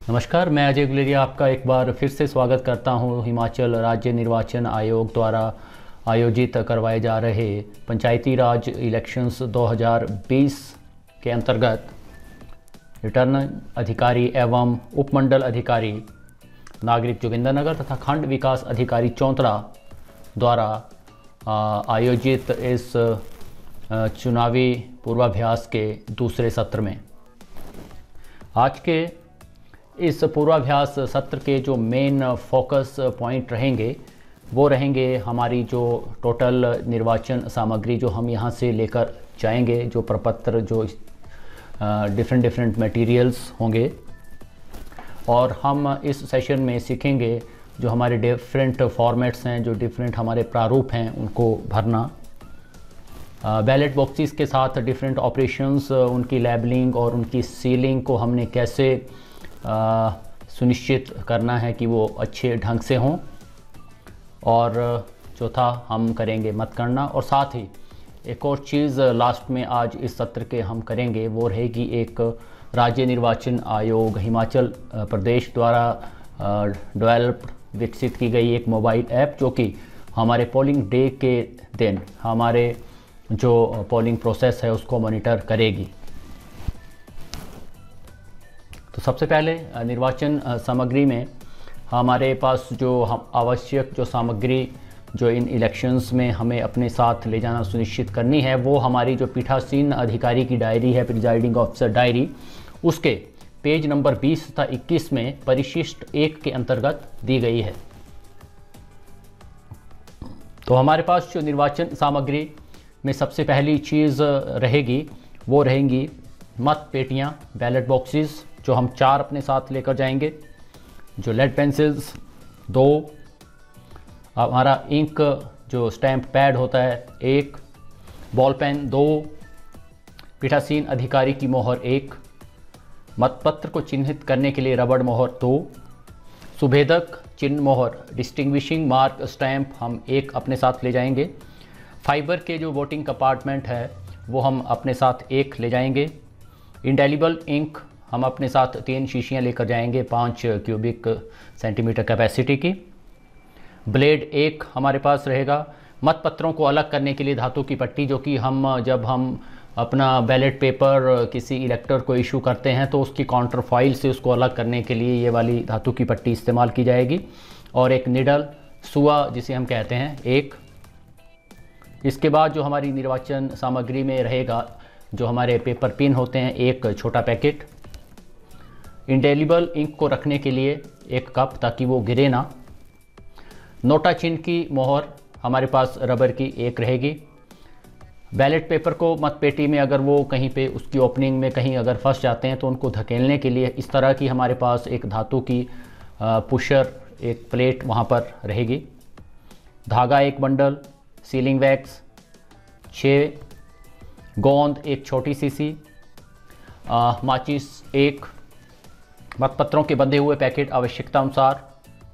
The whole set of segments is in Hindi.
नमस्कार, मैं अजय गुलेरिया आपका एक बार फिर से स्वागत करता हूं हिमाचल राज्य निर्वाचन आयोग द्वारा आयोजित करवाए जा रहे पंचायती राज इलेक्शंस 2020 के अंतर्गत रिटर्निंग अधिकारी एवं उपमंडल अधिकारी नागरिक जोगिंद्रनगर तथा खंड विकास अधिकारी चौंतड़ा द्वारा आयोजित इस चुनावी पूर्वाभ्यास के दूसरे सत्र में आज के इस पूर्वाभ्यास सत्र के जो मेन फोकस पॉइंट रहेंगे वो रहेंगे हमारी जो टोटल निर्वाचन सामग्री जो हम यहाँ से लेकर जाएंगे, जो प्रपत्र, जो डिफरेंट मटेरियल्स होंगे। और हम इस सेशन में सीखेंगे जो हमारे डिफरेंट फॉर्मेट्स हैं, जो डिफरेंट हमारे प्रारूप हैं, उनको भरना। बैलेट बॉक्सेस के साथ डिफरेंट ऑपरेशंस, उनकी लेबलिंग और उनकी सीलिंग को हमने कैसे सुनिश्चित करना है कि वो अच्छे ढंग से हों। और चौथा हम करेंगे मतगणना। और साथ ही एक और चीज़ लास्ट में आज इस सत्र के हम करेंगे, वो रहेगी एक राज्य निर्वाचन आयोग हिमाचल प्रदेश द्वारा डेवलप विकसित की गई एक मोबाइल ऐप, जो कि हमारे पोलिंग डे के दिन हमारे जो पोलिंग प्रोसेस है उसको मॉनिटर करेगी। तो सबसे पहले निर्वाचन सामग्री में हमारे पास जो हम आवश्यक जो सामग्री जो इन इलेक्शंस में हमें अपने साथ ले जाना सुनिश्चित करनी है, वो हमारी जो पीठासीन अधिकारी की डायरी है, प्रिजाइडिंग ऑफिसर डायरी, उसके पेज नंबर 20 तथा 21 में परिशिष्ट 1 के अंतर्गत दी गई है। तो हमारे पास जो निर्वाचन सामग्री में सबसे पहली चीज़ रहेगी वो रहेंगी मत पेटियाँ, बैलेट बॉक्सेस, जो हम 4 अपने साथ लेकर जाएंगे, जो लेड पेंसिल्स 2, हमारा इंक जो स्टैम्प पैड होता है 1, बॉल पेन 2, पीठासीन अधिकारी की मोहर 1, मतपत्र को चिन्हित करने के लिए रबड़ मोहर 2, सुभेदक चिन्ह मोहर डिस्टिंग्विशिंग मार्क स्टैम्प हम 1 अपने साथ ले जाएंगे। फाइबर के जो वोटिंग कंपार्टमेंट है वो हम अपने साथ 1 ले जाएंगे। इंडेलिबल इंक हम अपने साथ 3 शीशियाँ लेकर जाएंगे 5 क्यूबिक सेंटीमीटर कैपेसिटी की। ब्लेड 1 हमारे पास रहेगा। मतपत्रों को अलग करने के लिए धातु की पट्टी, जो कि जब हम अपना बैलेट पेपर किसी इलेक्टर को इशू करते हैं तो उसकी काउंटर फाइल से उसको अलग करने के लिए ये वाली धातु की पट्टी इस्तेमाल की जाएगी। और एक निडल, सुआ जिसे हम कहते हैं, 1। इसके बाद जो हमारी निर्वाचन सामग्री में रहेगा, जो हमारे पेपर पिन होते हैं, 1 छोटा पैकेट। इंडेलिबल इंक को रखने के लिए 1 कप, ताकि वो गिरे ना। नोटा चिन्ह की मोहर हमारे पास रबर की 1 रहेगी। बैलेट पेपर को मतपेटी में अगर वो कहीं पे उसकी ओपनिंग में कहीं अगर फंस जाते हैं तो उनको धकेलने के लिए इस तरह की हमारे पास एक धातु की पुशर, एक प्लेट वहाँ पर रहेगी। धागा 1 बंडल, सीलिंग वैक्स 6, गोंद 1 छोटी सी, माचिस 1, मतपत्रों के बंधे हुए पैकेट आवश्यकता अनुसार,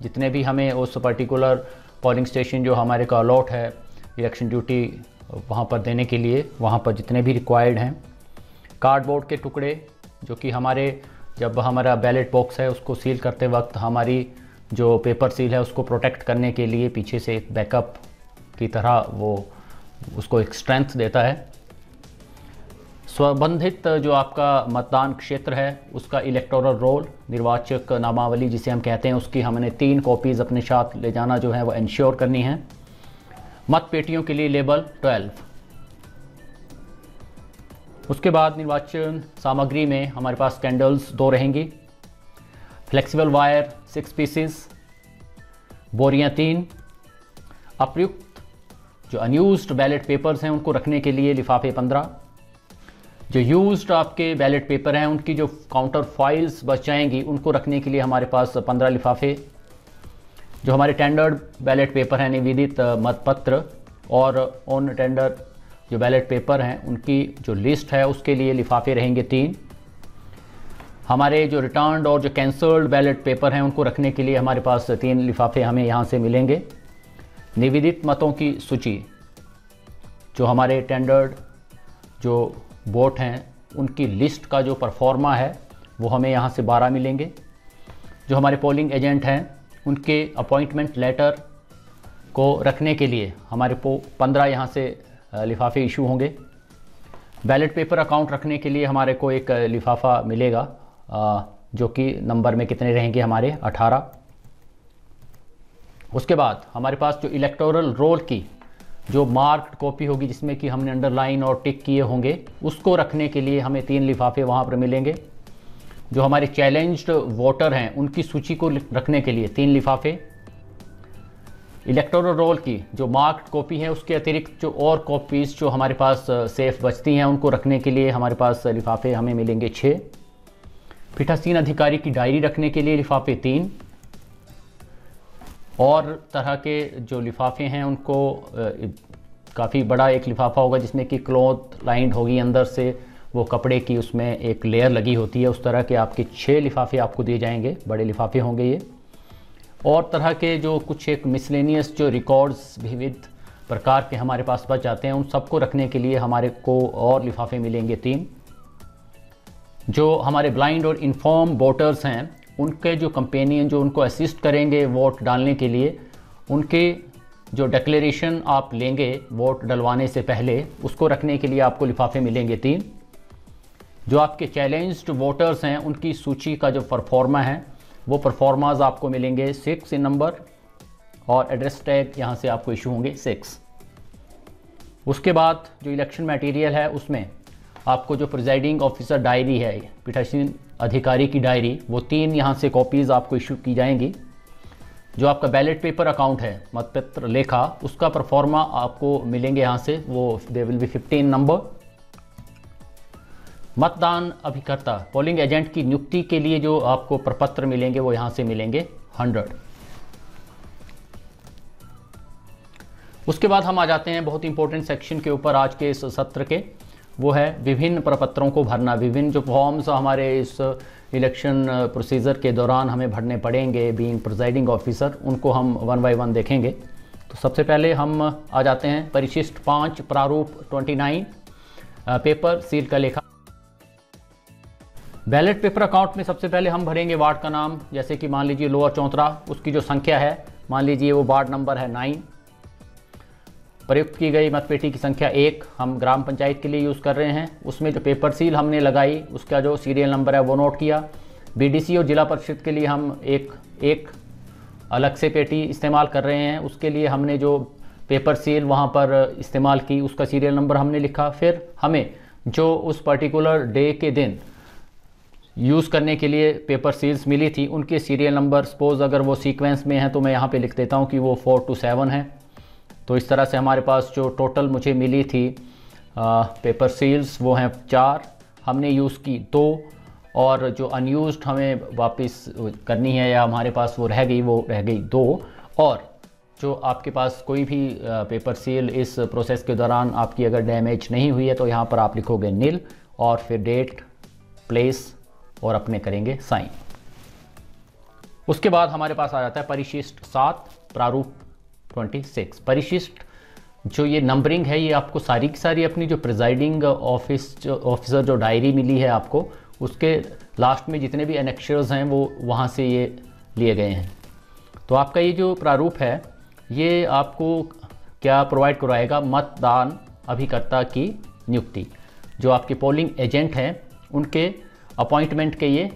जितने भी हमें उस पर्टिकुलर पोलिंग स्टेशन जो हमारे का अलॉट है इलेक्शन ड्यूटी वहाँ पर देने के लिए, वहाँ पर जितने भी रिक्वायर्ड हैं। कार्डबोर्ड के टुकड़े, जो कि हमारे जब हमारा बैलेट बॉक्स है उसको सील करते वक्त हमारी जो पेपर सील है उसको प्रोटेक्ट करने के लिए पीछे से एक बैकअप की तरह वो उसको एक स्ट्रेंथ देता है। संबंधित जो आपका मतदान क्षेत्र है उसका इलेक्टोरल रोल, निर्वाचक नामावली जिसे हम कहते हैं, उसकी हमने 3 कॉपीज़ अपने साथ ले जाना जो है वो इंश्योर करनी है। मत पेटियों के लिए लेबल 12। उसके बाद निर्वाचन सामग्री में हमारे पास कैंडल्स 2 रहेंगी, फ्लेक्सिबल वायर 6 पीसेस, बोरियां 3, अप्रयुक्त जो अनयूज्ड बैलेट पेपर्स हैं उनको रखने के लिए लिफाफे 15, जो यूज्ड आपके बैलेट पेपर हैं उनकी जो काउंटर फाइल्स बच जाएंगी उनको रखने के लिए हमारे पास 15 लिफाफे, जो हमारे टेंडर्ड बैलेट पेपर हैं, निवेदित मतपत्र और ऑन टेंडर जो बैलेट पेपर हैं उनकी जो लिस्ट है उसके लिए लिफाफे रहेंगे 3, हमारे जो रिटर्न्ड और जो कैंसल्ड बैलेट पेपर हैं उनको रखने के लिए हमारे पास 3 लिफाफे हमें यहाँ से मिलेंगे। निवेदित मतों की सूची, जो हमारे टेंडर्ड जो वोट हैं उनकी लिस्ट का जो परफॉर्मा है वो हमें यहाँ से 12 मिलेंगे। जो हमारे पोलिंग एजेंट हैं उनके अपॉइंटमेंट लेटर को रखने के लिए हमारे को 15 यहाँ से लिफाफे इशू होंगे। बैलेट पेपर अकाउंट रखने के लिए हमारे को एक लिफाफा मिलेगा जो कि नंबर में कितने रहेंगे हमारे 18। उसके बाद हमारे पास जो इलेक्टोरल रोल की जो मार्क्ड कॉपी होगी जिसमें कि हमने अंडरलाइन और टिक किए होंगे, उसको रखने के लिए हमें 3 लिफाफे वहाँ पर मिलेंगे। जो हमारे चैलेंज्ड वोटर हैं उनकी सूची को रखने के लिए 3 लिफाफे। इलेक्टोरल रोल की जो मार्क्ड कॉपी है उसके अतिरिक्त जो और कॉपीज़ जो हमारे पास सेफ बचती हैं उनको रखने के लिए हमारे पास लिफाफे हमें मिलेंगे 6। पीठासीन अधिकारी की डायरी रखने के लिए लिफाफे 3। और तरह के जो लिफाफे हैं उनको काफ़ी बड़ा एक लिफाफा होगा जिसमें कि क्लॉथ लाइंड होगी, अंदर से वो कपड़े की उसमें एक लेयर लगी होती है। उस तरह के आपके 6 लिफाफे आपको दिए जाएंगे, बड़े लिफाफे होंगे ये। और तरह के जो कुछ एक मिसलेनियस जो रिकॉर्ड्स विविध प्रकार के हमारे पास बच जाते हैं उन सबको रखने के लिए हमारे को और लिफाफे मिलेंगे 3। जो हमारे ब्लाइंड और इन्फॉर्म वोटर्स हैं उनके जो कंपेनियन जो उनको असिस्ट करेंगे वोट डालने के लिए, उनके जो डिक्लेरेशन आप लेंगे वोट डलवाने से पहले, उसको रखने के लिए आपको लिफाफे मिलेंगे 3। जो आपके चैलेंज्ड वोटर्स हैं उनकी सूची का जो परफॉर्मा है वो परफॉर्माज आपको मिलेंगे 6 इन नंबर, और एड्रेस टैग यहाँ से आपको इशू होंगे 6। उसके बाद जो इलेक्शन मटेरियल है उसमें आपको जो प्रिजाइडिंग ऑफिसर डायरी है, पीठासीन अधिकारी की डायरी, वो 3 यहाँ से कॉपीज़ आपको इशू की जाएंगी। जो आपका बैलेट पेपर अकाउंट है, मतपत्र लेखा, उसका परफॉर्मा आपको मिलेंगे यहाँ से, वो दे विल बी 15 नंबर। मतदान अभिकर्ता पोलिंग एजेंट की नियुक्ति के लिए जो आपको प्रपत्र मिलेंगे वो यहाँ से मिलेंगे 100। उसके बाद हम आ जाते हैं बहुत इंपॉर्टेंट सेक्शन के ऊपर आज के इस सत्र के, वो है विभिन्न प्रपत्रों को भरना। विभिन्न जो फॉर्म्स हमारे इस इलेक्शन प्रोसीजर के दौरान हमें भरने पड़ेंगे बीइंग प्रिजाइडिंग ऑफिसर, उनको हम 1 बाय 1 देखेंगे। तो सबसे पहले हम आ जाते हैं परिशिष्ट 5 प्रारूप 29 पेपर सील का लेखा। बैलेट पेपर अकाउंट में सबसे पहले हम भरेंगे वार्ड का नाम, जैसे कि मान लीजिए लोअर चौंतरा, उसकी जो संख्या है मान लीजिए वो वार्ड नंबर है 9। प्रयुक्त की गई मतपेटी की संख्या 1 हम ग्राम पंचायत के लिए यूज़ कर रहे हैं। उसमें जो पेपर सील हमने लगाई उसका जो सीरियल नंबर है वो नोट किया। बीडीसी और जिला परिषद के लिए हम एक अलग से पेटी इस्तेमाल कर रहे हैं, उसके लिए हमने जो पेपर सील वहाँ पर इस्तेमाल की उसका सीरियल नंबर हमने लिखा। फिर हमें जो उस पर्टिकुलर डे के दिन यूज़ करने के लिए पेपर सील्स मिली थी उनके सीरियल नंबर, सपोज़ अगर वो सीक्वेंस में है तो मैं यहाँ पे लिख देता हूँ कि वो 4 to 7 है। तो इस तरह से हमारे पास जो टोटल मुझे मिली थी पेपर सील्स वो हैं 4, हमने यूज़ की 2, और जो अनयूज्ड हमें वापस करनी है या हमारे पास वो रह गई 2। और जो आपके पास कोई भी पेपर सील इस प्रोसेस के दौरान आपकी अगर डैमेज नहीं हुई है तो यहाँ पर आप लिखोगे नील और फिर डेट, प्लेस और अपने करेंगे साइन। उसके बाद हमारे पास आ जाता है परिशिष्ट 7 प्रारूप 26। परिशिष्ट जो ये नंबरिंग है ये आपको सारी की सारी अपनी जो प्रिजाइडिंग ऑफिसर जो डायरी मिली है आपको, उसके लास्ट में जितने भी एनेक्शर्स हैं वो वहाँ से ये लिए गए हैं। तो आपका ये जो प्रारूप है ये आपको क्या प्रोवाइड करवाएगा, मतदान अभिकर्ता की नियुक्ति। जो आपके पोलिंग एजेंट हैं उनके अपॉइंटमेंट के ये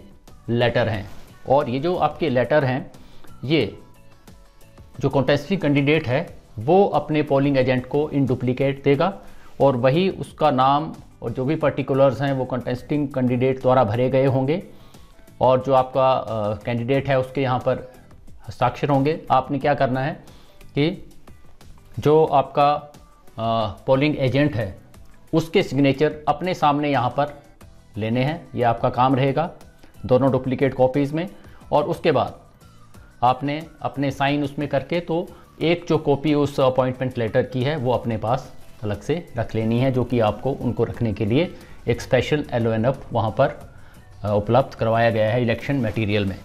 लेटर हैं, और ये जो आपके लेटर हैं ये जो कॉन्टेस्टिंग कैंडिडेट है वो अपने पोलिंग एजेंट को इन डुप्लीकेट देगा, और वही उसका नाम और जो भी पर्टिकुलर्स हैं वो कॉन्टेस्टिंग कैंडिडेट द्वारा भरे गए होंगे, और जो आपका कैंडिडेट है उसके यहाँ पर हस्ताक्षर होंगे। आपने क्या करना है कि जो आपका पोलिंग एजेंट है उसके सिग्नेचर अपने सामने यहाँ पर लेने हैं, ये आपका काम रहेगा दोनों डुप्लीकेट कॉपीज़ में। और उसके बाद आपने अपने साइन उसमें करके तो एक जो कॉपी उस अपॉइंटमेंट लेटर की है वो अपने पास अलग से रख लेनी है, जो कि आपको उनको रखने के लिए एक स्पेशल एलओएनएफ वहाँ पर उपलब्ध करवाया गया है इलेक्शन मटेरियल में।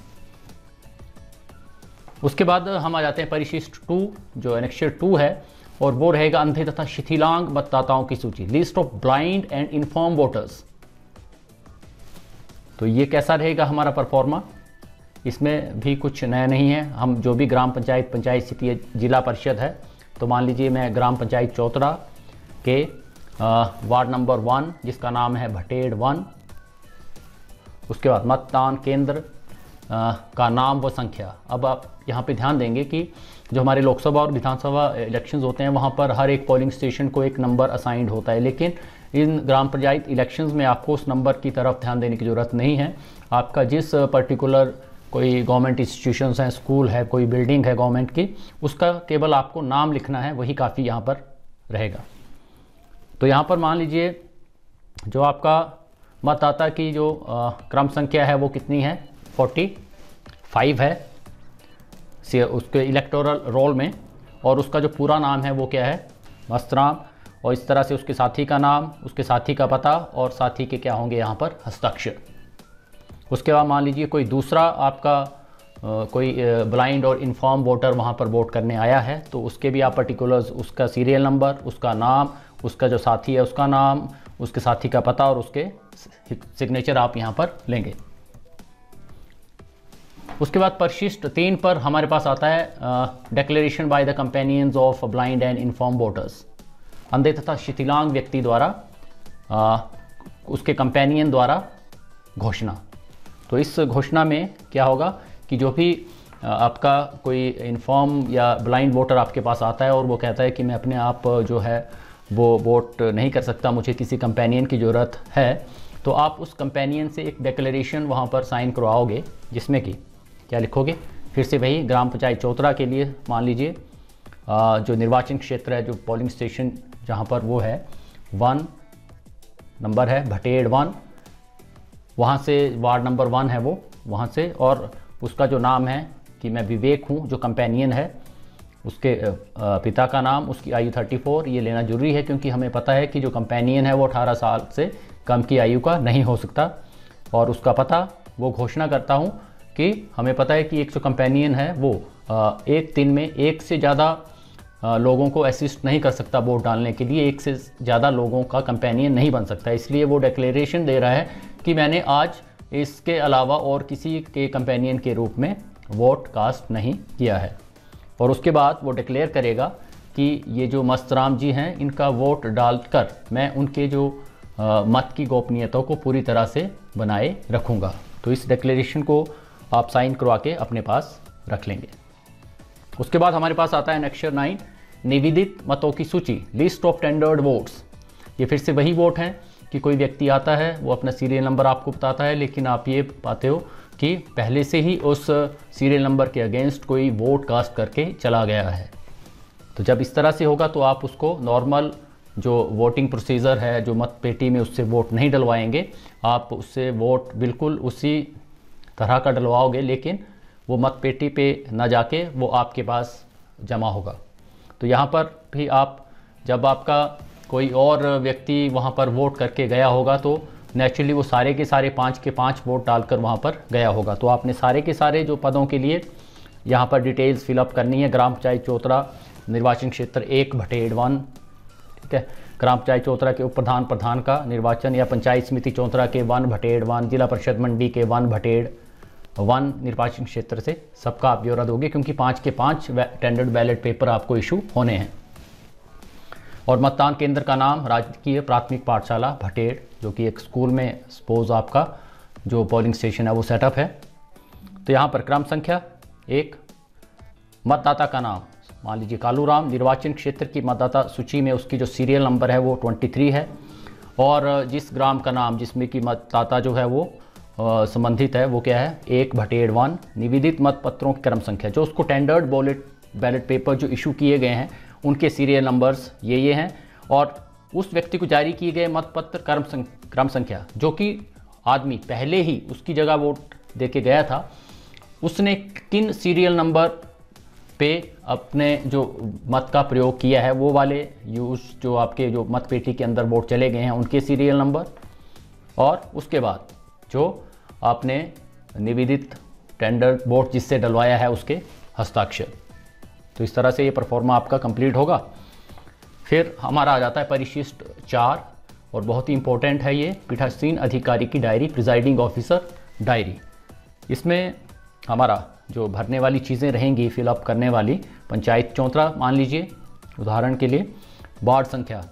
उसके बाद हम आ जाते हैं परिशिष्ट 2 जो एनेक्शर 2 है, और वो रहेगा अंधे तथा शिथिलांग मतदाताओं की सूची, list of blind and inform voters. तो ये कैसा रहेगा हमारा परफॉर्मा, इसमें भी कुछ नया नहीं है। हम जो भी ग्राम पंचायत, पंचायत समिति, जिला परिषद है, तो मान लीजिए मैं ग्राम पंचायत चौतरा के वार्ड नंबर 1 जिसका नाम है भटेड़ 1, उसके बाद मतदान केंद्र का नाम व संख्या। अब आप यहाँ पे ध्यान देंगे कि जो हमारे लोकसभा और विधानसभा इलेक्शंस होते हैं वहाँ पर हर एक पोलिंग स्टेशन को एक नंबर असाइंड होता है, लेकिन इन ग्राम पंचायत इलेक्शंस में आपको उस नंबर की तरफ ध्यान देने की ज़रूरत नहीं है। आपका जिस पर्टिकुलर कोई गवर्नमेंट इंस्टीट्यूशंस हैं, स्कूल है, कोई बिल्डिंग है गवर्नमेंट की, उसका केवल आपको नाम लिखना है, वही काफ़ी यहाँ पर रहेगा। तो यहाँ पर मान लीजिए जो आपका मतदाता की जो क्रम संख्या है वो कितनी है, 45 है उसके इलेक्टोरल रोल में, और उसका जो पूरा नाम है वो क्या है, मस्तराम, और इस तरह से उसके साथी का नाम, उसके साथी का पता और साथी के क्या होंगे यहाँ पर हस्ताक्षर। उसके बाद मान लीजिए कोई दूसरा आपका कोई ब्लाइंड और इन्फॉर्म वोटर वहाँ पर वोट करने आया है, तो उसके भी आप पर्टिकुलर्स, उसका सीरियल नंबर, उसका नाम, उसका जो साथी है उसका नाम, उसके साथी का पता और उसके सिग्नेचर आप यहाँ पर लेंगे। उसके बाद परिशिष्ट 3 पर हमारे पास आता है declaration by the companions of blind and inform voters. अंधे तथा शिथिलांग व्यक्ति द्वारा उसके कंपेनियन द्वारा घोषणा। तो इस घोषणा में क्या होगा कि जो भी आपका कोई इन्फॉर्म या ब्लाइंड वोटर आपके पास आता है और वो कहता है कि मैं अपने आप जो है वो वोट नहीं कर सकता, मुझे किसी कंपेनियन की ज़रूरत है, तो आप उस कंपेनियन से एक डिक्लेरेशन वहाँ पर साइन करवाओगे, जिसमें कि क्या लिखोगे, फिर से वही ग्राम पंचायत चौतरा के लिए मान लीजिए जो निर्वाचन क्षेत्र है, जो पोलिंग स्टेशन जहाँ पर वो है 1 नंबर है भटेड़ 1, वहाँ से वार्ड नंबर 1 है वो, वहाँ से, और उसका जो नाम है कि मैं विवेक हूँ, जो कंपेनियन है उसके पिता का नाम, उसकी आयु 34, ये लेना जरूरी है क्योंकि हमें पता है कि जो कंपेनियन है वो 18 साल से कम की आयु का नहीं हो सकता। और उसका पता वो घोषणा करता हूँ कि हमें पता है कि एक जो कंपेनियन है वो एक दिन में एक से ज़्यादा लोगों को असिस्ट नहीं कर सकता वोट डालने के लिए, एक से ज़्यादा लोगों का कंपेनियन नहीं बन सकता, इसलिए वो डिक्लेरेशन दे रहा है कि मैंने आज इसके अलावा और किसी के कंपेनियन के रूप में वोट कास्ट नहीं किया है। और उसके बाद वो डिक्लेयर करेगा कि ये जो मस्तराम जी हैं इनका वोट डालकर मैं उनके जो मत की गोपनीयता को पूरी तरह से बनाए रखूँगा। तो इस डिक्लेरेशन को आप साइन करवा के अपने पास रख लेंगे। उसके बाद हमारे पास आता है नेक्स्ट 9, निवेदित मतों की सूची, लिस्ट ऑफ टेंडर्ड वोट्स। ये फिर से वही वोट हैं कि कोई व्यक्ति आता है, वो अपना सीरियल नंबर आपको बताता है, लेकिन आप ये पाते हो कि पहले से ही उस सीरियल नंबर के अगेंस्ट कोई वोट कास्ट करके चला गया है। तो जब इस तरह से होगा तो आप उसको नॉर्मल जो वोटिंग प्रोसीजर है, जो मत पेटी में उससे वोट नहीं डलवाएंगे, आप उससे वोट बिल्कुल उसी तरह का डलवाओगे, लेकिन वो मत पेटी पे ना जाके वो आपके पास जमा होगा। तो यहाँ पर भी आप, जब आपका कोई और व्यक्ति वहाँ पर वोट करके गया होगा तो नेचुरली वो सारे के सारे 5 के 5 वोट डालकर वहाँ पर गया होगा। तो आपने सारे के सारे जो पदों के लिए यहाँ पर डिटेल्स फिलअप करनी है। ग्राम पंचायत चौतरा निर्वाचन क्षेत्र 1 भटेड़ 1, ठीक है। ग्राम पंचायत चौतरा के उप प्रधान, प्रधान का निर्वाचन, या पंचायत समिति चौतरा के 1 भटेड़ 1, जिला परिषद मंडी के 1 भटेड़ 1 निर्वाचन क्षेत्र से सबका आप ब्यौरा दोगे, क्योंकि 5 के 5 टेंडर्ड बैलेट पेपर आपको इशू होने हैं। और मतदान केंद्र का नाम राजकीय प्राथमिक पाठशाला भटेड़, जो कि एक स्कूल में सपोज आपका जो पोलिंग स्टेशन है वो सेटअप है। तो यहाँ पर क्रम संख्या 1, मतदाता का नाम मान लीजिए कालू राम, निर्वाचन क्षेत्र की मतदाता सूची में उसकी जो सीरियल नंबर है वो 23 है, और जिस ग्राम का नाम जिसमें कि मतदाता जो है वो संबंधित है वो क्या है, 1 भटेड़ 1। निवेदित मत पत्रों की क्रम संख्या, जो उसको टेंडर्ड बैलेट पेपर जो इशू किए गए हैं उनके सीरियल नंबर्स ये हैं, और उस व्यक्ति को जारी किए गए मतपत्र क्रम संख्या, जो कि आदमी पहले ही उसकी जगह वोट देके गया था, उसने किन सीरियल नंबर पे अपने जो मत का प्रयोग किया है, वो वाले यूज जो आपके जो मत पेटी के अंदर वोट चले गए हैं उनके सीरियल नंबर, और उसके बाद जो आपने निवेदित टेंडर वोट जिससे डलवाया है उसके हस्ताक्षर। तो इस तरह से ये परफॉर्मा आपका कंप्लीट होगा। फिर हमारा आ जाता है परिशिष्ट 4, और बहुत ही इंपॉर्टेंट है ये, पीठासीन अधिकारी की डायरी, प्रिजाइडिंग ऑफिसर डायरी। इसमें हमारा जो भरने वाली चीज़ें रहेंगी, फिलअप करने वाली, पंचायत चौंतरा मान लीजिए उदाहरण के लिए, वार्ड संख्या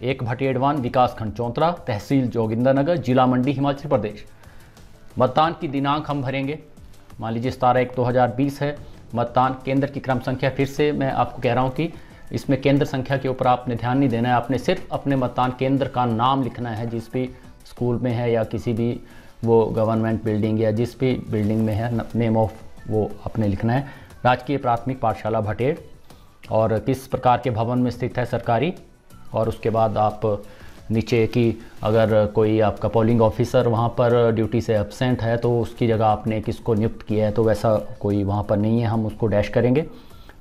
1/1 विकासखंड चौंतरा, तहसील जोगिंदरनगर, जिला मंडी, हिमाचल प्रदेश। मतदान की दिनांक हम भरेंगे, मान लीजिए 17/1/2020 है। मतदान केंद्र की क्रम संख्या, फिर से मैं आपको कह रहा हूँ कि इसमें केंद्र संख्या के ऊपर आपने ध्यान नहीं देना है, आपने सिर्फ अपने मतदान केंद्र का नाम लिखना है, जिस भी स्कूल में है या किसी भी वो गवर्नमेंट बिल्डिंग या जिस भी बिल्डिंग में है, नेम ऑफ वो आपने लिखना है। राजकीय प्राथमिक पाठशाला भटेड़, और किस प्रकार के भवन में स्थित है, सरकारी। और उसके बाद आप नीचे की अगर कोई आपका पोलिंग ऑफिसर वहाँ पर ड्यूटी से एब्सेंट है तो उसकी जगह आपने किसको नियुक्त किया है, तो वैसा कोई वहाँ पर नहीं है, हम उसको डैश करेंगे।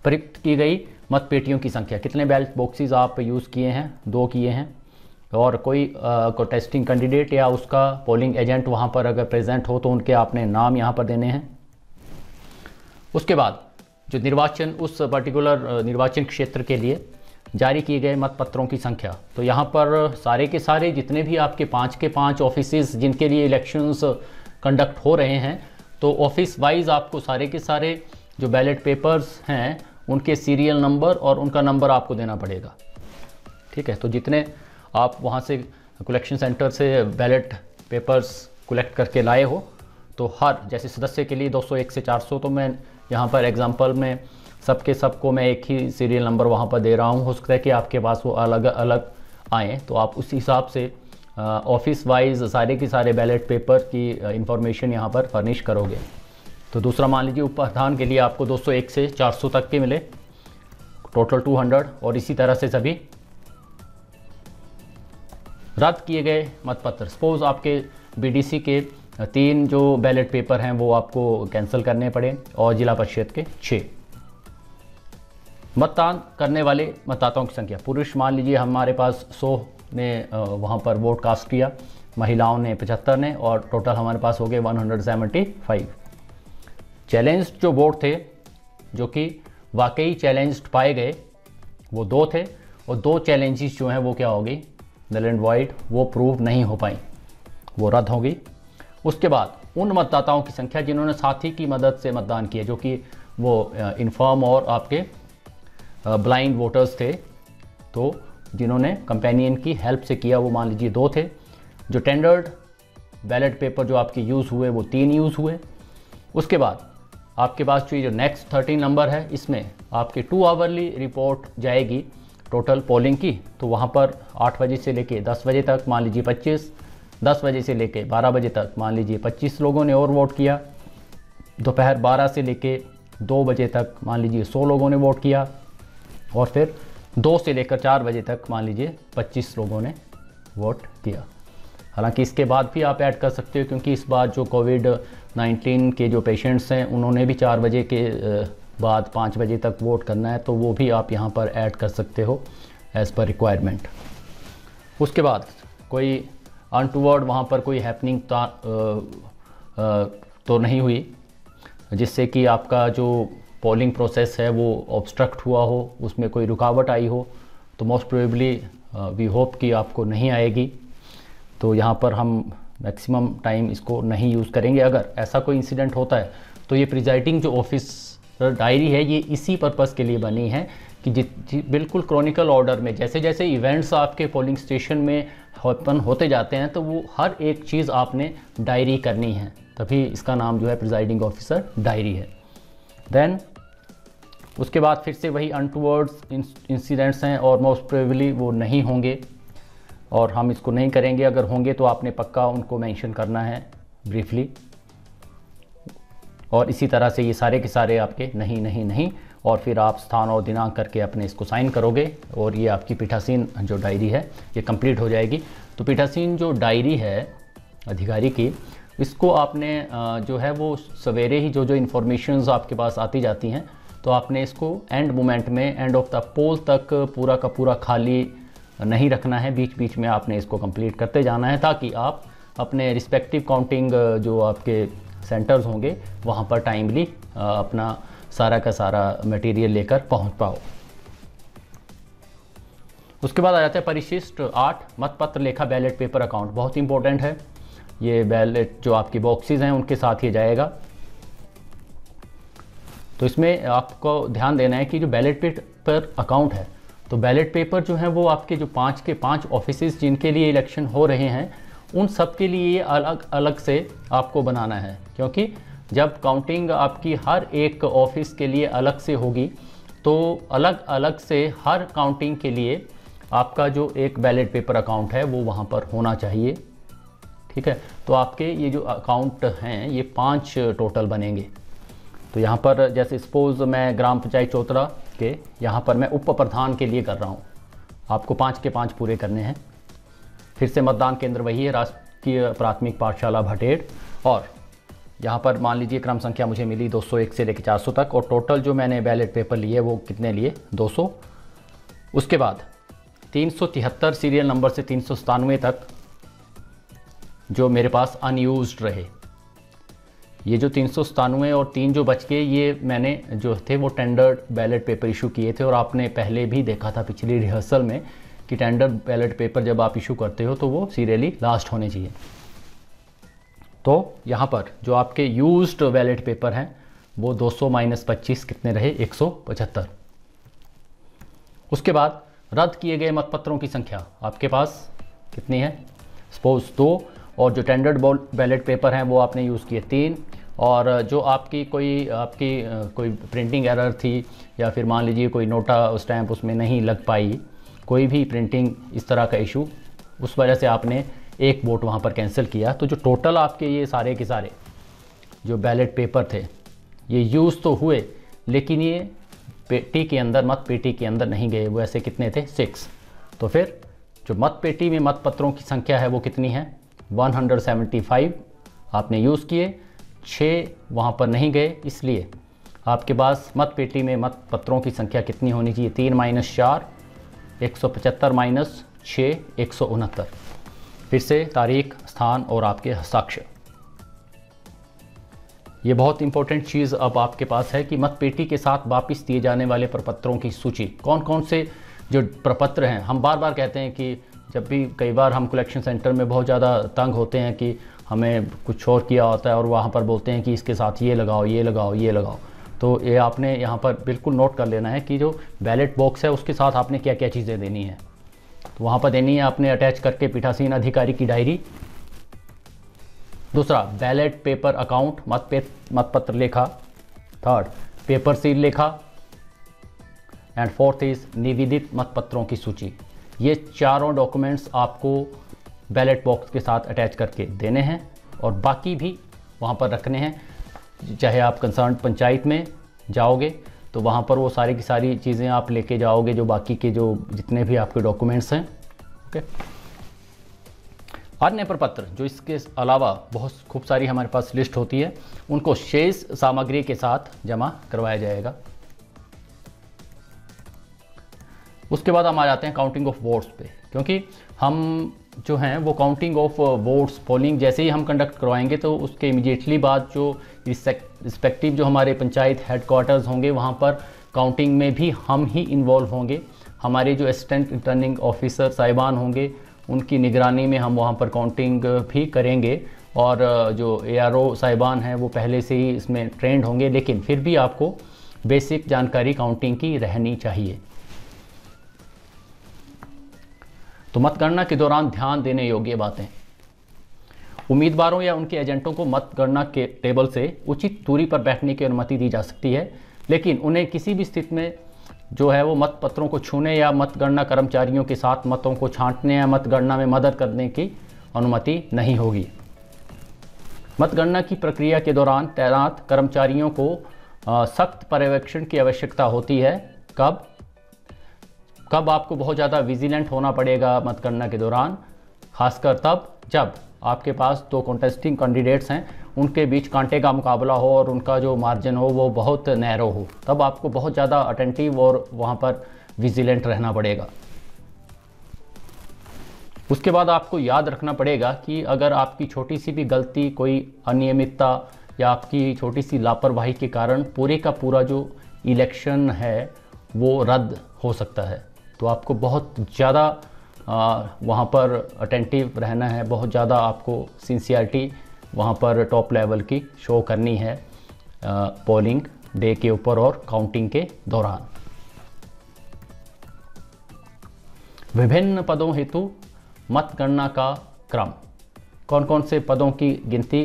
प्रयुक्त की गई मत पेटियों की संख्या, कितने बैलेट बॉक्सेस आप यूज़ किए हैं, 2 किए हैं। और कोई टेस्टिंग कैंडिडेट या उसका पोलिंग एजेंट वहाँ पर अगर प्रेजेंट हो तो उनके आपने नाम यहाँ पर देने हैं। उसके बाद जो निर्वाचन, उस पर्टिकुलर निर्वाचन क्षेत्र के लिए जारी किए गए मतपत्रों की संख्या, तो यहाँ पर सारे के सारे जितने भी आपके 5 के 5 ऑफिसेज जिनके लिए इलेक्शंस कंडक्ट हो रहे हैं, तो ऑफिस वाइज आपको सारे के सारे जो बैलेट पेपर्स हैं उनके सीरियल नंबर और उनका नंबर आपको देना पड़ेगा। ठीक है, तो जितने आप वहाँ से कलेक्शन सेंटर से बैलेट पेपर्स कलेक्ट करके लाए हो, तो हर जैसे सदस्य के लिए 201 से 400, तो मैं यहाँ पर एग्जांपल में सबको मैं एक ही सीरियल नंबर वहाँ पर दे रहा हूँ। हो सकता है कि आपके पास वो अलग अलग आएँ, तो आप उस हिसाब से ऑफिस वाइज सारे के सारे बैलेट पेपर की इंफॉर्मेशन यहाँ पर फर्निश करोगे। तो दूसरा मान लीजिए उपप्रधान के लिए आपको 201 से 400 तक के मिले, टोटल 200, और इसी तरह से सभी रद्द किए गए मतपत्र। सपोज आपके बीडीसी के 3 जो बैलेट पेपर हैं वो आपको कैंसिल करने पड़े, और जिला परिषद के 6। मतदान करने वाले मतदाताओं की संख्या, पुरुष मान लीजिए हमारे पास 100 ने वहाँ पर वोट कास्ट किया, महिलाओं ने 75 ने, और टोटल हमारे पास हो गए 175। चैलेंज जो वोट थे, जो कि वाकई चैलेंज्ड पाए गए, वो 2 थे, और 2 चैलेंजेस जो हैं वो क्या हो गई, नल एंड वॉइड, वो प्रूव नहीं हो पाई, वो रद्द हो गई। उसके बाद उन मतदाताओं की संख्या जिन्होंने साथी की मदद से मतदान किया, जो कि वो इन्फॉर्म और आपके ब्लाइंड वोटर्स थे, तो जिन्होंने कंपेनियन की हेल्प से किया वो मान लीजिए 2 थे। जो टेंडर्ड बैलेट पेपर जो आपके यूज़ हुए वो 3 यूज़ हुए। उसके बाद आपके पास जो नेक्स्ट 13 नंबर है, इसमें आपकी 2 आवरली रिपोर्ट जाएगी टोटल पोलिंग की, तो वहाँ पर 8 बजे से लेके 10 बजे तक मान लीजिए 25, 10 बजे से लेके 12 बजे तक मान लीजिए 25 लोगों ने और वोट किया, दोपहर 12 से लेके 2 बजे तक मान लीजिए 100 लोगों ने वोट किया, और फिर 2 से लेकर 4 बजे तक मान लीजिए 25 लोगों ने वोट किया। हालांकि इसके बाद भी आप ऐड कर सकते हो, क्योंकि इस बार जो कोविड-19 के जो पेशेंट्स हैं उन्होंने भी 4 बजे के बाद 5 बजे तक वोट करना है, तो वो भी आप यहाँ पर ऐड कर सकते हो एज़ पर रिक्वायरमेंट। उसके बाद कोई अनटूवर्ड वहाँ पर कोई हैपनिंग तो नहीं हुई जिससे कि आपका जो पोलिंग प्रोसेस है वो ऑब्स्ट्रक्ट हुआ हो, उसमें कोई रुकावट आई हो, तो मोस्ट प्रोबेबली वी होप कि आपको नहीं आएगी। तो यहाँ पर हम मैक्सिमम टाइम इसको नहीं यूज़ करेंगे। अगर ऐसा कोई इंसिडेंट होता है तो ये प्रिजाइडिंग जो ऑफिसर डायरी है ये इसी पर्पज़ के लिए बनी है कि बिल्कुल क्रॉनिकल ऑर्डर में जैसे जैसे इवेंट्स आपके पोलिंग स्टेशन में हैपन होते जाते हैं तो वो हर एक चीज़ आपने डायरी करनी है, तभी इसका नाम जो है प्रिजाइडिंग ऑफिसर डायरी है। देन उसके बाद फिर से वही अनटूवर्ड्स इंसिडेंट्स हैं और मोस्ट प्रोबेबली वो नहीं होंगे और हम इसको नहीं करेंगे। अगर होंगे तो आपने पक्का उनको मेंशन करना है ब्रीफली, और इसी तरह से ये सारे के सारे आपके नहीं नहीं नहीं, और फिर आप स्थान और दिनांक करके अपने इसको साइन करोगे और ये आपकी पीठासीन जो डायरी है ये कंप्लीट हो जाएगी। तो पीठासीन जो डायरी है अधिकारी की, इसको आपने जो है वो सवेरे ही जो इन्फॉर्मेशंस आपके पास आती जाती हैं तो आपने इसको एंड मोमेंट में, एंड ऑफ द पोल तक पूरा का पूरा खाली नहीं रखना है, बीच बीच में आपने इसको कंप्लीट करते जाना है ताकि आप अपने रिस्पेक्टिव काउंटिंग जो आपके सेंटर्स होंगे वहाँ पर टाइमली अपना सारा का सारा मटेरियल लेकर पहुँच पाओ। उसके बाद आ जाता है परिशिष्ट 8 मतपत्र लेखा बैलेट पेपर अकाउंट। बहुत इंपॉर्टेंट है ये बैलेट, जो आपकी बॉक्सेस हैं उनके साथ ही जाएगा। तो इसमें आपको ध्यान देना है कि जो बैलेट पेपर अकाउंट है, तो बैलेट पेपर जो है वो आपके जो 5 के 5 ऑफिसेज जिनके लिए इलेक्शन हो रहे हैं उन सब के लिए अलग अलग से आपको बनाना है, क्योंकि जब काउंटिंग आपकी हर एक ऑफिस के लिए अलग से होगी तो अलग अलग से हर काउंटिंग के लिए आपका जो एक बैलेट पेपर अकाउंट है वो वहाँ पर होना चाहिए। ठीक है, तो आपके ये जो अकाउंट हैं ये 5 टोटल बनेंगे। तो यहाँ पर जैसे सपोज़ मैं ग्राम पंचायत चौतरा के यहाँ पर मैं उप प्रधान के लिए कर रहा हूँ, आपको 5 के 5 पूरे करने हैं। फिर से मतदान केंद्र वही है, राजकीय प्राथमिक पाठशाला भटेड़, और यहाँ पर मान लीजिए क्रम संख्या मुझे मिली 201 से लेकर 400 तक, और टोटल जो मैंने बैलेट पेपर लिए वो कितने लिए, 200। उसके बाद 373 सीरियल नंबर से 397 तक जो मेरे पास अनयूज्ड रहे, ये जो 397 और 3 जो बच गए ये मैंने जो थे वो टेंडर्ड बैलेट पेपर इशू किए थे। और आपने पहले भी देखा था पिछली रिहर्सल में कि टेंडर्ड बैलेट पेपर जब आप इशू करते हो तो वो सीरियली लास्ट होने चाहिए। तो यहाँ पर जो आपके यूज्ड बैलेट पेपर हैं वो 200 - 25 कितने रहे, 175। उसके बाद रद्द किए गए मतपत्रों की संख्या आपके पास कितनी है, सपोज 2, और जो टेंडर्ड बैलेट पेपर हैं वो आपने यूज़ किए 3, और जो आपकी कोई प्रिंटिंग एरर थी या फिर मान लीजिए कोई नोटा स्टैंप उसमें नहीं लग पाई, कोई भी प्रिंटिंग इस तरह का इशू, उस वजह से आपने 1 वोट वहाँ पर कैंसिल किया। तो जो टोटल आपके ये सारे के सारे जो बैलेट पेपर थे ये यूज़ तो हुए लेकिन ये पेटी के अंदर, मत पेटी के अंदर नहीं गए। वो ऐसे कितने थे, 6। तो फिर जो मत पेटी में मतपत्रों की संख्या है वो कितनी है, 175 आपने यूज़ किए, 6 वहाँ पर नहीं गए, इसलिए आपके पास मत पेटी में मतपत्रों की संख्या कितनी होनी चाहिए, 3 - 4 175 - 6 169। फिर से तारीख, स्थान और आपके हस्ताक्षर। ये बहुत इंपॉर्टेंट चीज़ अब आपके पास है कि मतपेटी के साथ वापस दिए जाने वाले प्रपत्रों की सूची, कौन कौन से जो प्रपत्र हैं। हम बार बार कहते हैं कि जब भी कई बार हम कलेक्शन सेंटर में बहुत ज़्यादा तंग होते हैं कि हमें कुछ और किया होता है और वहाँ पर बोलते हैं कि इसके साथ ये लगाओ, ये लगाओ, ये लगाओ। तो ये आपने यहाँ पर बिल्कुल नोट कर लेना है कि जो बैलेट बॉक्स है उसके साथ आपने क्या क्या चीज़ें देनी है। तो वहाँ पर देनी है आपने अटैच करके पीठासीन अधिकारी की डायरी। दूसरा, बैलेट पेपर अकाउंट, मतपत्र लेखा। थर्ड, पेपर सील लेखा। एंड फोर्थ इज निवेदित मतपत्रों की सूची। ये चारों डॉक्यूमेंट्स आपको बैलेट बॉक्स के साथ अटैच करके देने हैं और बाकी भी वहाँ पर रखने हैं। चाहे आप कंसर्न पंचायत में जाओगे तो वहाँ पर वो सारी की सारी चीज़ें आप लेके जाओगे, जो बाकी के जो जितने भी आपके डॉक्यूमेंट्स हैं। ओके, अन्य प्रपत्र जो इसके अलावा बहुत खूब सारी हमारे पास लिस्ट होती है, उनको शेष सामग्री के साथ जमा करवाया जाएगा। उसके बाद हम आ जाते हैं काउंटिंग ऑफ वोट्स पे, क्योंकि हम जो हैं वो काउंटिंग ऑफ वोट्स, पोलिंग जैसे ही हम कंडक्ट करवाएंगे तो उसके इमीडिएटली बाद जो रिस्पेक्टिव जो हमारे पंचायत हेडक्वार्टर्स होंगे वहाँ पर काउंटिंग में भी हम ही इन्वॉल्व होंगे। हमारे जो असिस्टेंट रिटर्निंग ऑफिसर साहिबान होंगे उनकी निगरानी में हम वहाँ पर काउंटिंग भी करेंगे, और जो ARO साहिबान हैं वो पहले से ही इसमें ट्रेंड होंगे, लेकिन फिर भी आपको बेसिक जानकारी काउंटिंग की रहनी चाहिए। तो मतगणना के दौरान ध्यान देने योग्य बातें, उम्मीदवारों या उनके एजेंटों को मतगणना के टेबल से उचित दूरी पर बैठने की अनुमति दी जा सकती है, लेकिन उन्हें किसी भी स्थिति में जो है वो मतपत्रों को छूने या मतगणना कर्मचारियों के साथ मतों को छांटने या मतगणना में मदद करने की अनुमति नहीं होगी। मतगणना की प्रक्रिया के दौरान तैनात कर्मचारियों को सख्त पर्यवेक्षण की आवश्यकता होती है। कब आपको बहुत ज़्यादा विजिलेंट होना पड़ेगा मतगणना के दौरान, खासकर तब जब आपके पास 2 कॉन्टेस्टिंग कैंडिडेट्स हैं, उनके बीच कांटे का मुकाबला हो और उनका जो मार्जिन हो वो बहुत नैरो हो, तब आपको बहुत ज़्यादा अटेंटिव और वहाँ पर विजिलेंट रहना पड़ेगा। उसके बाद आपको याद रखना पड़ेगा कि अगर आपकी छोटी सी भी गलती, कोई अनियमितता या आपकी छोटी सी लापरवाही के कारण पूरे का पूरा जो इलेक्शन है वो रद्द हो सकता है। तो आपको बहुत ज़्यादा वहाँ पर अटेंटिव रहना है, बहुत ज़्यादा आपको सिंसियरिटी वहाँ पर टॉप लेवल की शो करनी है पोलिंग डे के ऊपर और काउंटिंग के दौरान। विभिन्न पदों हेतु मतगणना का क्रम, कौन कौन से पदों की गिनती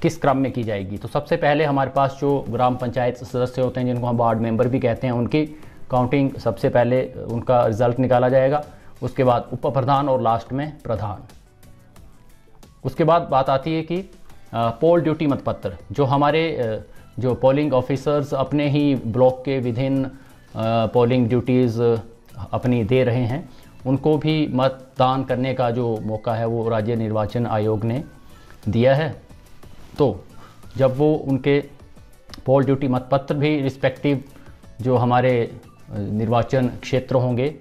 किस क्रम में की जाएगी। तो सबसे पहले हमारे पास जो ग्राम पंचायत सदस्य होते हैं, जिनको हम वार्ड मेंबर भी कहते हैं, उनकी काउंटिंग सबसे पहले उनका रिजल्ट निकाला जाएगा। उसके बाद उप प्रधान और लास्ट में प्रधान। उसके बाद बात आती है कि पोल ड्यूटी मतपत्र, जो हमारे जो पोलिंग ऑफिसर्स अपने ही ब्लॉक के विभिन्न पोलिंग ड्यूटीज़ अपनी दे रहे हैं, उनको भी मतदान करने का जो मौका है वो राज्य निर्वाचन आयोग ने दिया है। तो जब वो उनके पोल ड्यूटी मतपत्र भी रिस्पेक्टिव जो हमारे निर्वाचन क्षेत्र होंगे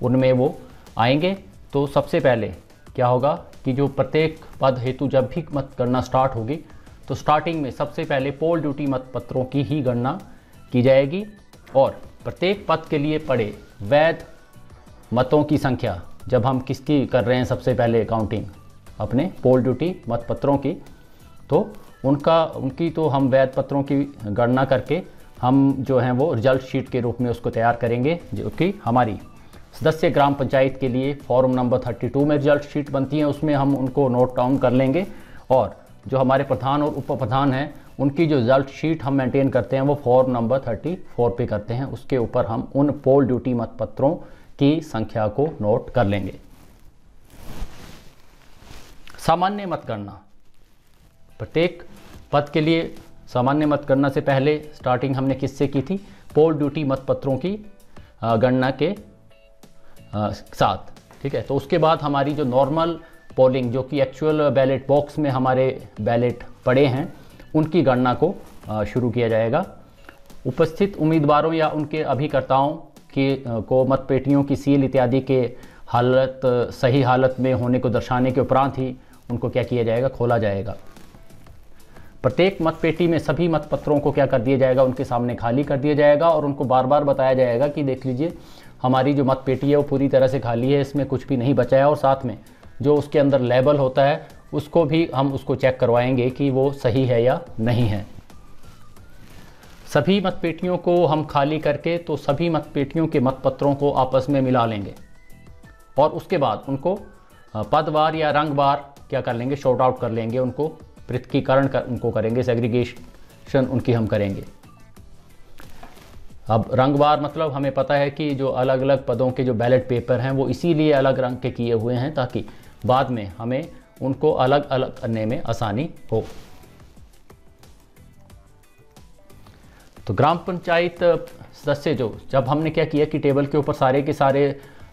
उनमें वो आएंगे, तो सबसे पहले क्या होगा कि जो प्रत्येक पद हेतु जब भी मतगणना स्टार्ट होगी तो स्टार्टिंग में सबसे पहले पोल ड्यूटी मतपत्रों की ही गणना की जाएगी और प्रत्येक पद के लिए पड़े वैध मतों की संख्या, जब हम किसकी कर रहे हैं सबसे पहले काउंटिंग अपने पोल ड्यूटी मतपत्रों की, तो उनकी तो हम वैध पत्रों की गणना करके हम जो हैं वो रिजल्ट शीट के रूप में उसको तैयार करेंगे, जो कि हमारी सदस्य ग्राम पंचायत के लिए फॉर्म नंबर 32 में रिजल्ट शीट बनती है, उसमें हम उनको नोट डाउन कर लेंगे। और जो हमारे प्रधान और उप प्रधान हैं उनकी जो रिजल्ट शीट हम मेंटेन करते हैं वो फॉर्म नंबर 34 पे करते हैं, उसके ऊपर हम उन पोल ड्यूटी मतपत्रों की संख्या को नोट कर लेंगे। सामान्य मतगणना, प्रत्येक पद के लिए सामान्य मतगणना से पहले स्टार्टिंग हमने किससे की थी, पोल ड्यूटी मतपत्रों की गणना के साथ, ठीक है। तो उसके बाद हमारी जो नॉर्मल पोलिंग, जो कि एक्चुअल बैलेट बॉक्स में हमारे बैलेट पड़े हैं, उनकी गणना को शुरू किया जाएगा। उपस्थित उम्मीदवारों या उनके अभिकर्ताओं को मतपेटियों की सील इत्यादि के सही हालत में होने को दर्शाने के उपरांत ही उनको क्या किया जाएगा, खोला जाएगा। प्रत्येक मतपेटी में सभी मतपत्रों को क्या कर दिया जाएगा, उनके सामने खाली कर दिया जाएगा और उनको बार बार बताया जाएगा कि देख लीजिए हमारी जो मतपेटी है वो पूरी तरह से खाली है, इसमें कुछ भी नहीं बचा है। और साथ में जो उसके अंदर लेबल होता है उसको भी हम उसको चेक करवाएंगे कि वो सही है या नहीं है। सभी मतपेटियों को हम खाली करके तो सभी मतपेटियों के मतपत्रों को आपस में मिला लेंगे और उसके बाद उनको पदवार या रंगवार क्या कर लेंगे, शॉर्ट आउट कर लेंगे, उनको पृथकीकरण उनको करेंगे, सेग्रीगेशन उनकी हम करेंगे। अब रंगवार मतलब हमें पता है कि जो अलग अलग पदों के जो बैलेट पेपर हैं वो इसीलिए अलग रंग के किए हुए हैं ताकि बाद में हमें उनको अलग अलग करने में आसानी हो। तो ग्राम पंचायत सदस्य जब हमने क्या किया कि टेबल के ऊपर सारे के सारे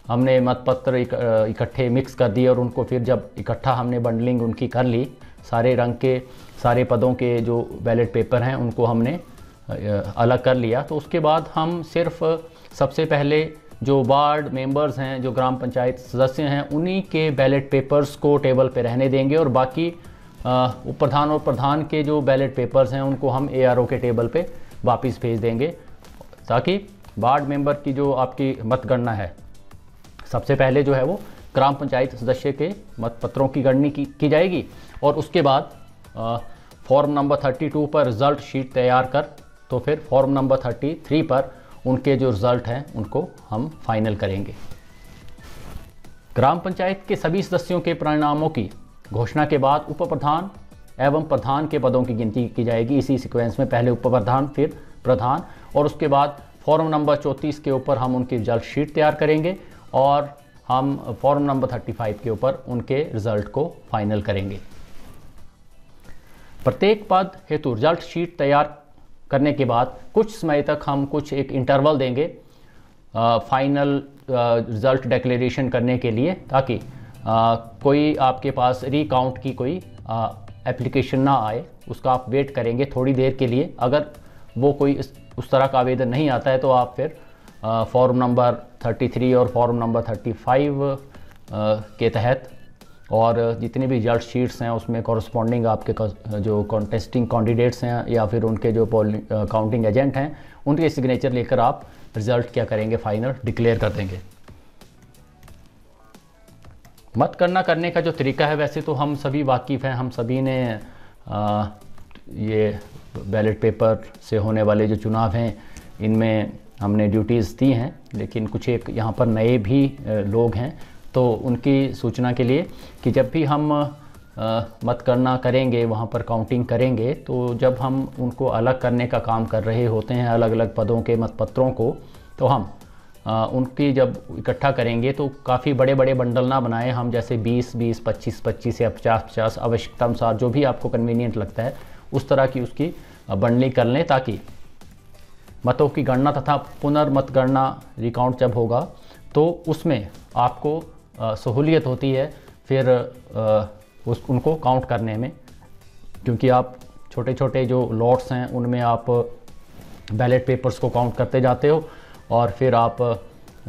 हमने मतपत्र इकट्ठे मिक्स कर दिए और उनको फिर जब इकट्ठा हमने बंडलिंग उनकी कर ली, सारे रंग के सारे पदों के जो बैलेट पेपर हैं उनको हमने अलग कर लिया। तो उसके बाद हम सिर्फ सबसे पहले जो वार्ड मेंबर्स हैं, जो ग्राम पंचायत सदस्य हैं, उन्हीं के बैलेट पेपर्स को टेबल पे रहने देंगे और बाकी उप प्रधान और प्रधान के जो बैलेट पेपर्स हैं उनको हम ARO के टेबल पे वापस भेज देंगे, ताकि वार्ड मेंबर की जो आपकी मतगणना है सबसे पहले जो है वो ग्राम पंचायत सदस्य के मतपत्रों की गणना की जाएगी और उसके बाद फॉर्म नंबर 32 पर रिजल्ट शीट तैयार कर तो फिर फॉर्म नंबर 33 पर उनके जो रिजल्ट हैं उनको हम फाइनल करेंगे। ग्राम पंचायत के सभी सदस्यों के परिणामों की घोषणा के बाद उप प्रधान एवं प्रधान के पदों की गिनती की जाएगी, इसी सीक्वेंस में, पहले उप प्रधान फिर प्रधान, और उसके बाद फॉर्म नंबर 34 के ऊपर हम उनकी रिजल्ट शीट तैयार करेंगे और हम फॉर्म नंबर 35 के ऊपर उनके रिजल्ट को फाइनल करेंगे। प्रत्येक पद हेतु रिजल्ट शीट तैयार करने के बाद कुछ समय तक हम कुछ एक इंटरवल देंगे फाइनल रिजल्ट डिक्लेरेशन करने के लिए, ताकि कोई आपके पास रिकाउंट की कोई एप्लीकेशन ना आए, उसका आप वेट करेंगे थोड़ी देर के लिए। अगर वो कोई उस तरह का आवेदन नहीं आता है तो आप फिर फॉर्म नंबर 33 और फॉर्म नंबर 35 के तहत और जितनी भी रिजल्ट शीट्स हैं उसमें कॉरस्पॉन्डिंग आपके जो कॉन्टेस्टिंग कैंडिडेट्स हैं या फिर उनके जो काउंटिंग एजेंट हैं उनके सिग्नेचर लेकर आप रिजल्ट क्या करेंगे, फाइनल डिक्लेयर कर देंगे। मतगणना करने का जो तरीका है वैसे तो हम सभी वाकिफ़ हैं, हम सभी ने ये बैलेट पेपर से होने वाले जो चुनाव हैं इनमें हमने ड्यूटीज़ दी हैं, लेकिन कुछ एक यहाँ पर नए भी लोग हैं, तो उनकी सूचना के लिए कि जब भी हम मतगणना करेंगे, वहाँ पर काउंटिंग करेंगे, तो जब हम उनको अलग करने का काम कर रहे होते हैं अलग अलग पदों के मतपत्रों को, तो हम उनकी जब इकट्ठा करेंगे तो काफ़ी बड़े बड़े बंडल ना बनाएं हम, जैसे 20-20, 25-25 या 50-50 आवश्यकता अनुसार जो भी आपको कन्वीनियंट लगता है उस तरह की उसकी बंडलिंग कर लें, ताकि मतों की गणना तथा पुनर्मतगणना रिकाउंट जब होगा तो उसमें आपको सहूलियत होती है फिर उनको काउंट करने में, क्योंकि आप छोटे छोटे जो लॉट्स हैं उनमें आप बैलेट पेपर्स को काउंट करते जाते हो और फिर आप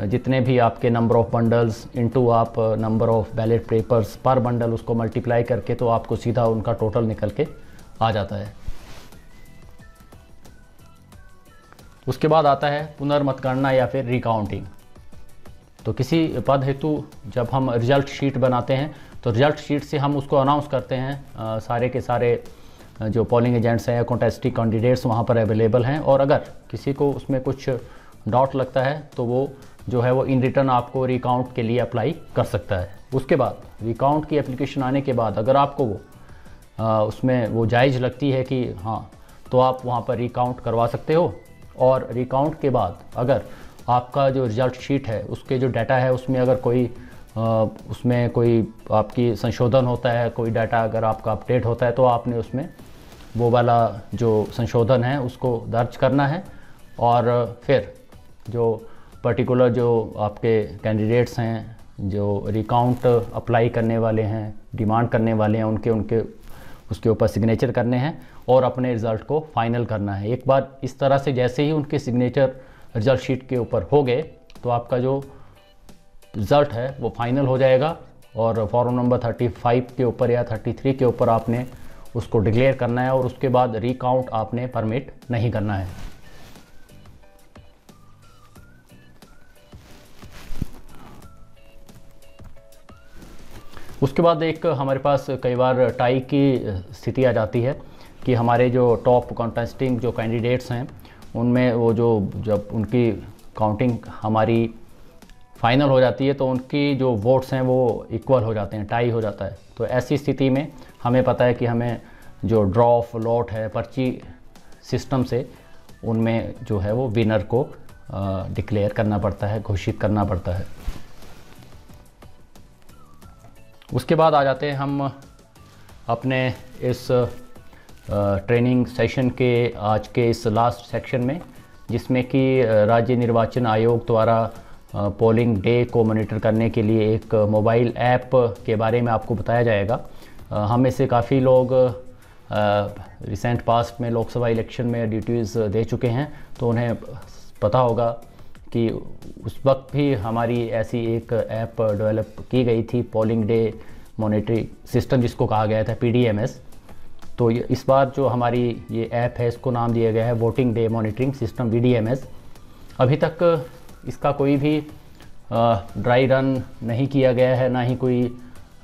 जितने भी आपके नंबर ऑफ़ बंडल्स इनटू आप नंबर ऑफ़ बैलेट पेपर्स पर बंडल उसको मल्टीप्लाई करके तो आपको सीधा उनका टोटल निकल के आ जाता है। उसके बाद आता है पुनर्मतगणना या फिर रिकाउंटिंग। तो किसी पद हेतु जब हम रिजल्ट शीट बनाते हैं तो रिजल्ट शीट से हम उसको अनाउंस करते हैं, सारे के सारे जो पोलिंग एजेंट्स हैं या कॉन्टेस्टिंग कैंडिडेट्स वहाँ पर अवेलेबल हैं, और अगर किसी को उसमें कुछ डाउट लगता है तो वो जो है वो इन रिटर्न आपको रिकाउंट के लिए अप्लाई कर सकता है। उसके बाद रिकाउंट की एप्लीकेशन आने के बाद अगर आपको वो उसमें वो जायज़ लगती है कि हाँ, तो आप वहाँ पर रिकाउंट करवा सकते हो। और रिकाउंट के बाद अगर आपका जो रिज़ल्ट शीट है उसके जो डाटा है उसमें अगर कोई उसमें कोई आपकी संशोधन होता है, कोई डाटा अगर आपका अपडेट होता है, तो आपने उसमें वो वाला जो संशोधन है उसको दर्ज करना है, और फिर जो पर्टिकुलर जो आपके कैंडिडेट्स हैं जो रिकाउंट अप्लाई करने वाले हैं, डिमांड करने वाले हैं, उनके उसके ऊपर सिग्नेचर करने हैं और अपने रिज़ल्ट को फाइनल करना है। एक बार इस तरह से जैसे ही उनके सिग्नेचर रिज़ल्ट शीट के ऊपर हो गए तो आपका जो रिज़ल्ट है वो फाइनल हो जाएगा, और फॉर्म नंबर 35 के ऊपर या 33 के ऊपर आपने उसको डिक्लेयर करना है, और उसके बाद रिकाउंट आपने परमिट नहीं करना है। उसके बाद एक हमारे पास कई बार टाई की स्थिति आ जाती है कि हमारे जो टॉप कॉन्टेस्टिंग जो कैंडिडेट्स हैं उनमें वो जो जब उनकी काउंटिंग हमारी फाइनल हो जाती है तो उनकी जो वोट्स हैं वो इक्वल हो जाते हैं, टाई हो जाता है। तो ऐसी स्थिति में हमें पता है कि हमें जो ड्रॉ ऑफ लॉट है पर्ची सिस्टम से उनमें जो है वो विनर को डिक्लेयर करना पड़ता है, घोषित करना पड़ता है। उसके बाद आ जाते हैं हम अपने इस ट्रेनिंग सेशन के आज के इस लास्ट सेक्शन में, जिसमें कि राज्य निर्वाचन आयोग द्वारा पोलिंग डे को मॉनिटर करने के लिए एक मोबाइल ऐप के बारे में आपको बताया जाएगा। हम में से काफ़ी लोग रिसेंट पास्ट में लोकसभा इलेक्शन में ड्यूटीज़ दे चुके हैं, तो उन्हें पता होगा कि उस वक्त भी हमारी ऐसी एक ऐप डेवलप की गई थी, पोलिंग डे मॉनिटरिंग सिस्टम जिसको कहा गया था PDMS। तो इस बार जो हमारी ये ऐप है इसको नाम दिया गया है voting day monitoring system VDMS। अभी तक इसका कोई भी ड्राई रन नहीं किया गया है, ना ही कोई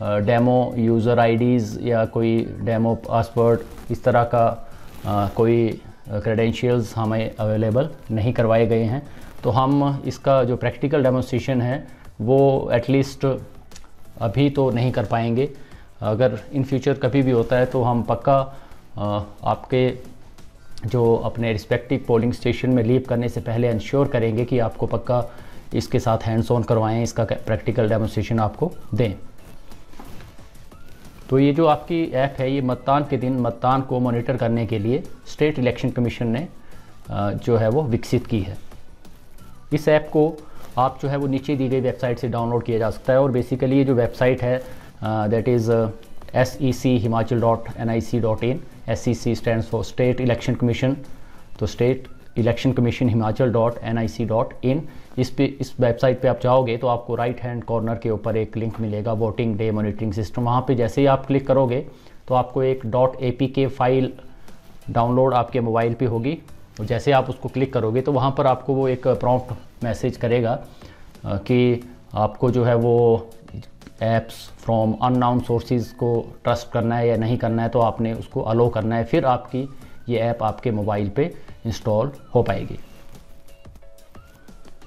डेमो यूज़र आईडीज़ या कोई डेमो पासवर्ड इस तरह का कोई क्रेडेंशियल्स हमें अवेलेबल नहीं करवाए गए हैं। तो हम इसका जो प्रैक्टिकल डेमोन्स्ट्रेशन है वो एटलीस्ट अभी तो नहीं कर पाएंगे। अगर इन फ्यूचर कभी भी होता है तो हम पक्का आपके जो अपने रिस्पेक्टिव पोलिंग स्टेशन में लीव करने से पहले इंश्योर करेंगे कि आपको पक्का इसके साथ हैंड्स ऑन करवाएं, इसका प्रैक्टिकल डेमोन्स्ट्रेशन आपको दें। तो ये जो आपकी ऐप है ये मतदान के दिन मतदान को मॉनिटर करने के लिए स्टेट इलेक्शन कमीशन ने जो है वो विकसित की है। इस ऐप को आप जो है वो नीचे दी गई वेबसाइट से डाउनलोड किया जा सकता है, और बेसिकली ये जो वेबसाइट है that is sec-himachal.nic.in। SEC stands for state election commission, तो स्टेट इलेक्शन कमीशन himachal.nic.in। इस वेबसाइट पे आप जाओगे तो आपको राइट हैंड कॉर्नर के ऊपर एक लिंक मिलेगा वोटिंग डे मॉनिटरिंग सिस्टम। वहाँ पे जैसे ही आप क्लिक करोगे तो आपको एक .apk फाइल डाउनलोड आपके मोबाइल पे होगी, और जैसे आप उसको क्लिक करोगे तो वहाँ पर आपको वो एक प्रॉम्प्ट मैसेज करेगा कि आपको जो है वो ऐप्स फ्रॉम अननाउन सोर्सेज को ट्रस्ट करना है या नहीं करना है, तो आपने उसको अलो करना है। फिर आपकी ये ऐप आपके मोबाइल पे इंस्टॉल हो पाएगी।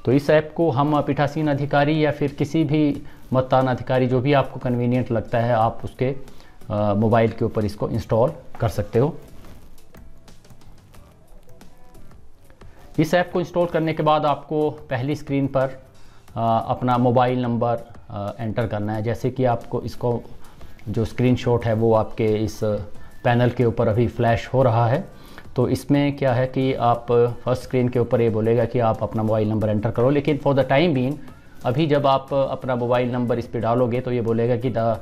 तो इस ऐप को हम पीठासीन अधिकारी या फिर किसी भी मतदान अधिकारी, जो भी आपको कन्वीनियंट लगता है, आप उसके मोबाइल के ऊपर इसको इंस्टॉल कर सकते हो। इस ऐप को इंस्टॉल करने के बाद आपको पहली स्क्रीन पर अपना मोबाइल नंबर एंटर करना है। जैसे कि आपको इसको जो स्क्रीनशॉट है वो आपके इस पैनल के ऊपर अभी फ्लैश हो रहा है। तो इसमें क्या है कि आप फर्स्ट स्क्रीन के ऊपर ये बोलेगा कि आप अपना मोबाइल नंबर एंटर करो, लेकिन फॉर द टाइम बीइंग अभी जब आप अपना मोबाइल नंबर इस पे डालोगे तो ये बोलेगा कि the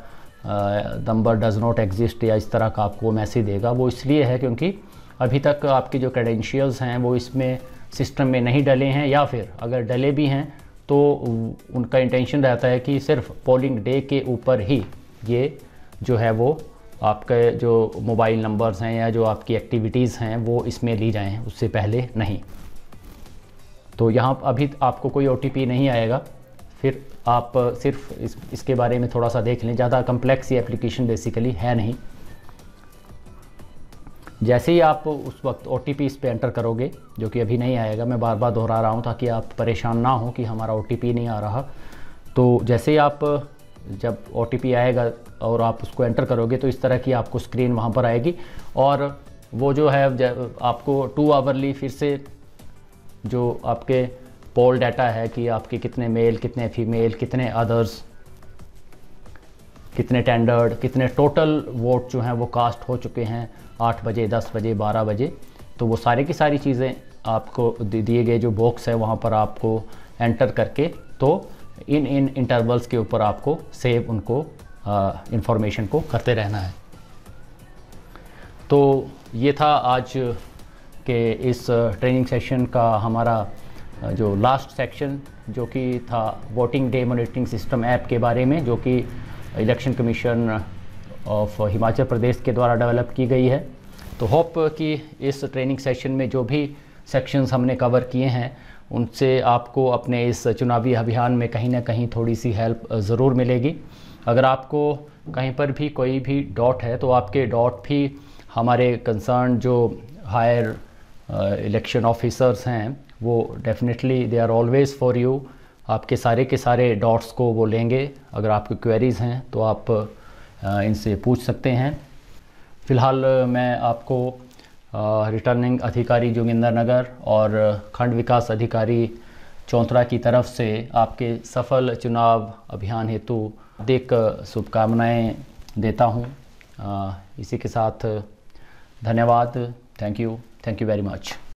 number does not exist, या इस तरह का आपको मैसेज देगा। वो इसलिए है क्योंकि अभी तक आपके जो क्रेडेंशियल्स हैं वो इसमें सिस्टम में नहीं डले हैं, या फिर अगर डले भी हैं तो उनका इंटेंशन रहता है कि सिर्फ पोलिंग डे के ऊपर ही ये जो है वो आपके जो मोबाइल नंबर्स हैं या जो आपकी एक्टिविटीज़ हैं वो इसमें ली जाएं, उससे पहले नहीं। तो यहाँ अभी आपको कोई OTP नहीं आएगा। फिर आप सिर्फ इसके बारे में थोड़ा सा देख लें, ज़्यादा कम्प्लेक्स ये एप्लीकेशन बेसिकली है नहीं। जैसे ही आप उस वक्त OTP इस पे एंटर करोगे, जो कि अभी नहीं आएगा, मैं बार बार दोहरा रहा हूँ ताकि आप परेशान ना हो कि हमारा OTP नहीं आ रहा। तो जैसे ही आप जब OTP आएगा और आप उसको एंटर करोगे तो इस तरह की आपको स्क्रीन वहाँ पर आएगी, और वो जो है आपको 2 आवरली फिर से जो आपके पोल डाटा है कि आपके कितने मेल, कितने फीमेल, कितने अदर्स, कितने टेंडर्ड, कितने टोटल वोट जो हैं वो कास्ट हो चुके हैं 8 बजे, 10 बजे, 12 बजे। तो वो सारी की सारी चीज़ें आपको दिए गए जो बॉक्स है वहाँ पर आपको एंटर करके तो इन इंटरवल्स के ऊपर आपको सेव उनको इंफॉर्मेशन को करते रहना है। तो ये था आज के इस ट्रेनिंग सेशन का हमारा जो लास्ट सेक्शन, जो कि था voting day monitoring system app के बारे में, जो कि election commission of Himachal Pradesh के द्वारा डेवलप की गई है। तो होप कि इस ट्रेनिंग सेशन में जो भी सेक्शंस हमने कवर किए हैं उनसे आपको अपने इस चुनावी अभियान में कहीं ना कहीं थोड़ी सी हेल्प ज़रूर मिलेगी। अगर आपको कहीं पर भी कोई भी डॉट है तो आपके डॉट भी हमारे कंसर्न जो हायर इलेक्शन ऑफिसर्स हैं वो definitely they are always for you. आपके सारे के सारे डॉट्स को वो लेंगे। अगर आपकी क्वेरीज़ हैं तो आप इनसे पूछ सकते हैं। फ़िलहाल मैं आपको रिटर्निंग अधिकारी जोगिंदरनगर और खंड विकास अधिकारी चौंतरा की तरफ से आपके सफल चुनाव अभियान हेतु हार्दिक शुभकामनाएं देता हूं। इसी के साथ धन्यवाद। Thank you very much.